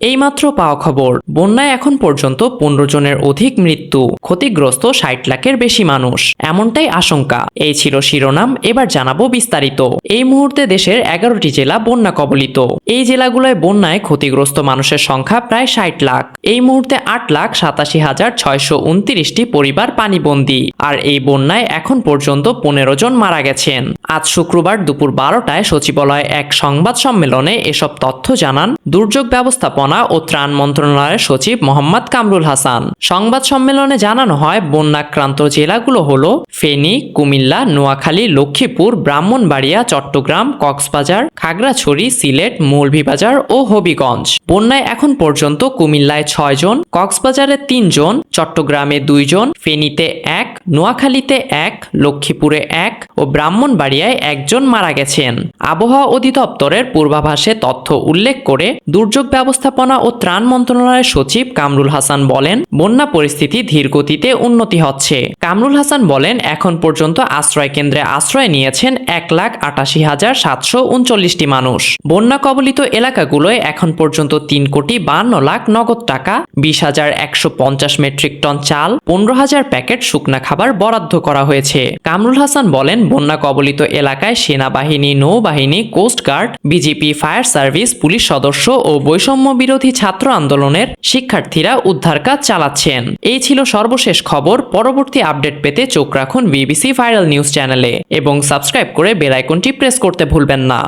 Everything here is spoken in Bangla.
এইমাত্র পাওয়া খবর, বন্যায় এখন পর্যন্ত 15 জনের অধিক মৃত্যু, ক্ষতিগ্রস্ত 60 লাখের বেশি মানুষ, এমনটাই আশঙ্কা। এই ছিল শিরোনাম, এবার জানাবো বিস্তারিত। এই মুহূর্তে দেশের 11টি জেলা বন্যা কবলিত। এই জেলাগুলোয় বন্যায় ক্ষতিগ্রস্ত মানুষের সংখ্যা প্রায় 60 লাখ। এই মুহূর্তে 8,87,629টি পরিবার পানিবন্দী। আর এই বন্যায় এখন পর্যন্ত 15 জন মারা গেছেন। আজ শুক্রবার দুপুর 12টায় সচিবালয়ে এক সংবাদ সম্মেলনে এসব তথ্য জানান দুর্যোগ ব্যবস্থাপনা ও ত্রাণ মন্ত্রণালয়ের সচিব মোহাম্মদ কামরুল হাসান। সংবাদ সম্মেলনে জানানো হয়, বন্যাক্রান্ত জেলাগুলো হলো ফেনী, কুমিল্লা, নোয়াখালী, লক্ষ্মীপুর, ব্রাহ্মণবাড়িয়া, চট্টগ্রাম, কক্সবাজার, খাগড়াছড়ি, সিলেট, মৌলভীবাজার ও হবিগঞ্জ। বন্যায় এখন পর্যন্ত কুমিল্লায় 6 জন, কক্সবাজারে 3 জন, চট্টগ্রামে 2 জন, ফেনীতে 1, নোয়াখালীতে 1, লক্ষ্মীপুরে 1 ও ব্রাহ্মণবাড়িয়ায় 1 জন মারা গেছেন। আবহাওয়া অধিদপ্তরের পূর্বাভাসে তথ্য উল্লেখ করে দুর্যোগ ব্যবস্থাপনা ও ত্রাণ মন্ত্রণালয়ের সচিব কামরুল হাসান বলেন, বন্যা পরিস্থিতি ধীর গতিতে উন্নতি হচ্ছে। কামরুল হাসান বলেন, এখন পর্যন্ত আশ্রয় কেন্দ্রে আশ্রয় নিয়েছেন 1,88,739টি মানুষ। বন্যা কবলিত এলাকাগুলোয় এখন পর্যন্ত 3,52,00,000 নগদ টাকা, 20,150 মেট্রিক টন চাল, 15,000 প্যাকেট শুকনা খাবার বরাদ্দ করা হয়েছে। কামরুল হাসান বলেন, বন্যা কবলিত এলাকায় সেনাবাহিনী, নৌবাহিনী, coast guard, BGP, fire service, police সদস্য ও বৈষম্য বিরোধী ছাত্র আন্দোলনের শিক্ষার্থীরা উদ্ধার কাজ চালাচ্ছেন। এই ছিল সর্বশেষ খবর। পরবর্তী আপডেট পেতে চোখ রাখুন বিবিসি ভাইরাল নিউজ চ্যানেলে এবং সাবস্ক্রাইব করে বেল আইকনটি প্রেস করতে ভুলবেন না।